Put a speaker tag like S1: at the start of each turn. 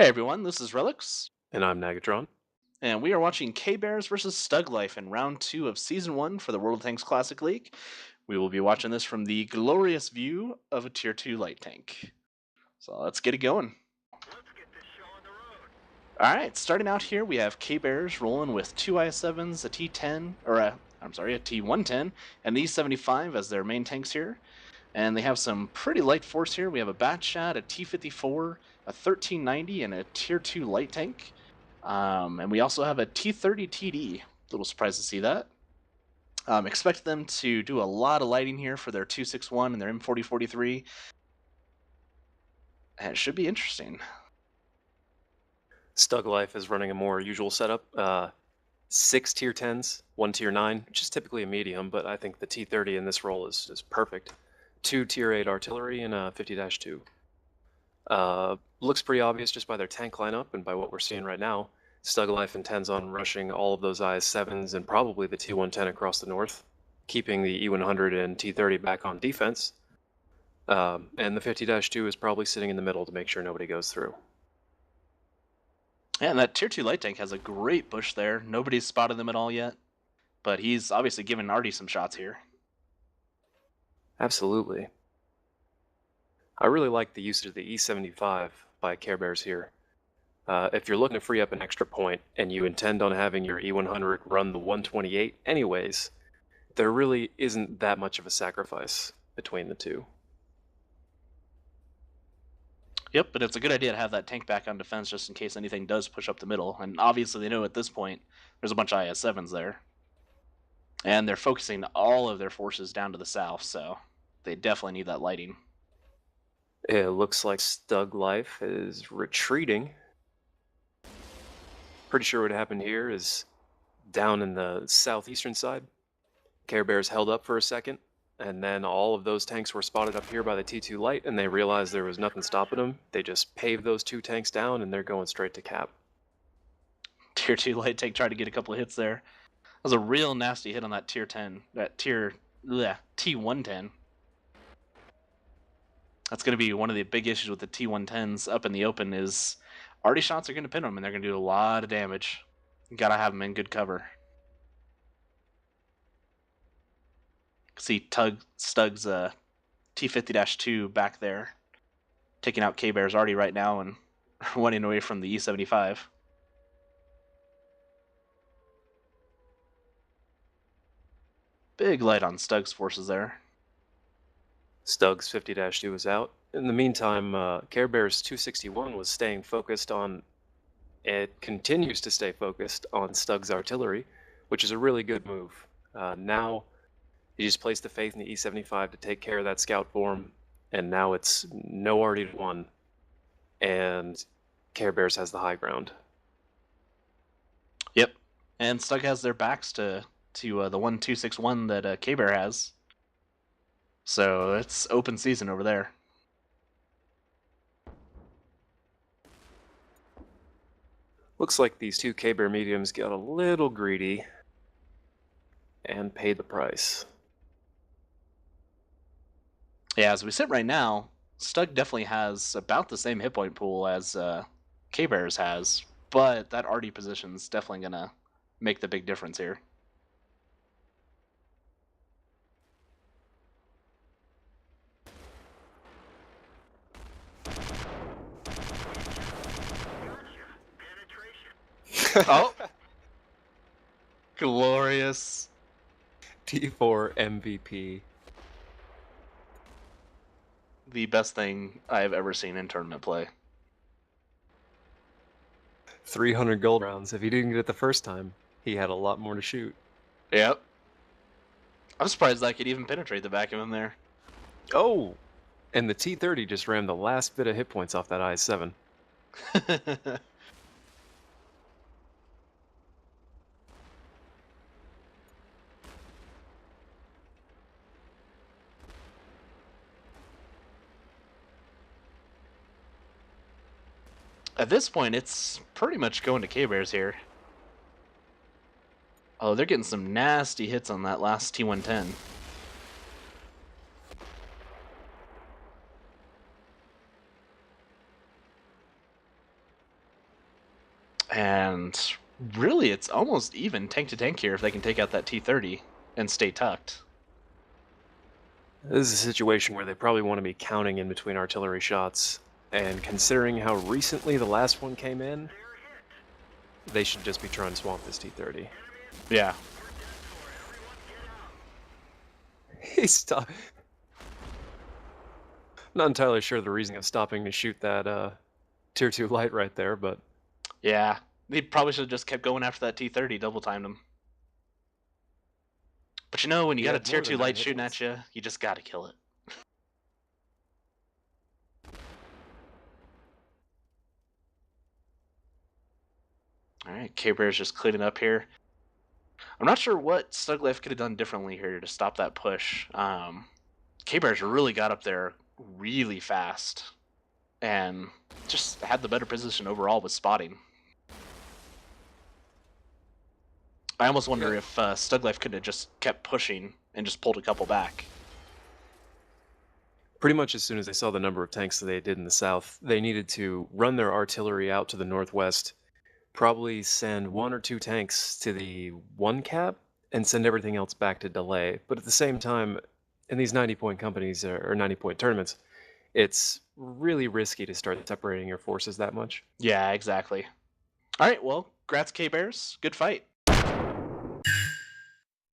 S1: Hey everyone, this is Relics,
S2: And I'm Nagatron.
S1: and we are watching K-Bears versus Stuglyfe in round 2 of Season 1 for the World of Tanks Classic League. We will be watching this from the glorious view of a Tier 2 light tank. So let's get it going. Alright, starting out here, we have K-Bears rolling with two IS-7s, a T-10, or a T-110, and the E-75 as their main tanks here. And they have some pretty light force here. We have a Batchat, a T-54, a 1390, and a Tier 2 light tank. And we also have a T-30 TD. A little surprised to see that. Expect them to do a lot of lighting here for their 261 and their M4043. And it should be interesting.
S2: Stuglyfe is running a more usual setup. Six tier 10s, one tier 9, which is typically a medium, but I think the T30 in this role is perfect. Two tier 8 artillery and a 50-2. Looks pretty obvious just by their tank lineup and by what we're seeing right now. Stuglyfe intends on rushing all of those IS-7s and probably the T110 across the north, keeping the E100 and T30 back on defense. And the 50-2 is probably sitting in the middle to make sure nobody goes through.
S1: Yeah, and that Tier 2 light tank has a great bush there. Nobody's spotted them at all yet. But he's obviously given Artie some shots here.
S2: Absolutely. I really like the usage of the E75 by Care Bears here. If you're looking to free up an extra point and you intend on having your E100 run the 128 anyways, there really isn't that much of a sacrifice between the two.
S1: Yep, but it's a good idea to have that tank back on defense just in case anything does push up the middle. And obviously they know at this point there's a bunch of IS-7s there. And they're focusing all of their forces down to the south, so they definitely need that lighting.
S2: It looks like Stuglyfe is retreating. Pretty sure what happened here is down in the southeastern side. Care Bears held up for a second, and then all of those tanks were spotted up here by the T2 light, and they realized there was nothing stopping them. They just paved those two tanks down, and they're going straight to cap.
S1: Tier 2 light tank tried to get a couple of hits there. That was a real nasty hit on that Tier 10, that T110. That's going to be one of the big issues with the T110s up in the open is Artie shots are going to pin them, and they're going to do a lot of damage. You got to have them in good cover. See Stug's T50-2 back there, taking out K-Bears Artie right now and running away from the E75. Big light on Stug's forces there.
S2: Stug's 50-2 is out. In the meantime, Care Bears 261 was staying focused on, it continues to stay focused on Stug's artillery, which is a really good move. Now, he just placed the faith in the E75 to take care of that scout form, and now it's no Artie to 1, and Care Bears has the high ground.
S1: Yep, and Stug has their backs to the 1261 that K-Bear has. So it's open season over there.
S2: Looks like these two Kbear mediums got a little greedy and paid the price.
S1: Yeah, as we sit right now, Stug definitely has about the same hit point pool as K-Bears has, but that Artie position's definitely going to make the big difference here. Oh! Glorious.
S2: T4 MVP.
S1: The best thing I've ever seen in tournament play.
S2: 300 gold rounds. If he didn't get it the first time, he had a lot more to shoot.
S1: Yep. I'm surprised I could even penetrate the back of him there.
S2: Oh! And the T30 just rammed the last bit of hit points off that IS-7.
S1: At this point, it's pretty much going to K-Bears here. Oh, they're getting some nasty hits on that last T110. And really, it's almost even tank to tank here if they can take out that T-30 and stay tucked.
S2: This is a situation where they probably want to be counting in between artillery shots, and considering how recently the last one came in, they should just be trying to swamp this T-30.
S1: Yeah.
S2: He stopped. Not entirely sure the reason of stopping to shoot that tier 2 light right there, but
S1: Yeah. They probably should have just kept going after that T-30, double timed him. But when you
S2: he
S1: got a
S2: had
S1: tier
S2: more
S1: 2
S2: than 9
S1: light
S2: hit
S1: shooting
S2: points.
S1: at you, you just gotta kill it. Alright, Kbear's just cleaning up here. I'm not sure what Stuglyfe could have done differently here to stop that push. Kbear's really got up there really fast and just had the better position overall with spotting. I almost wonder if Stuglyfe could have just kept pushing and just pulled a couple back.
S2: Pretty much as soon as they saw the number of tanks that they did in the south, they needed to run their artillery out to the northwest, probably send 1 or 2 tanks to the 1 cap, and send everything else back to delay. But at the same time, in these 90-point companies or 90-point tournaments, it's really risky to start separating your forces that much.
S1: Yeah, exactly. All right, well, congrats, Kbears. Good fight.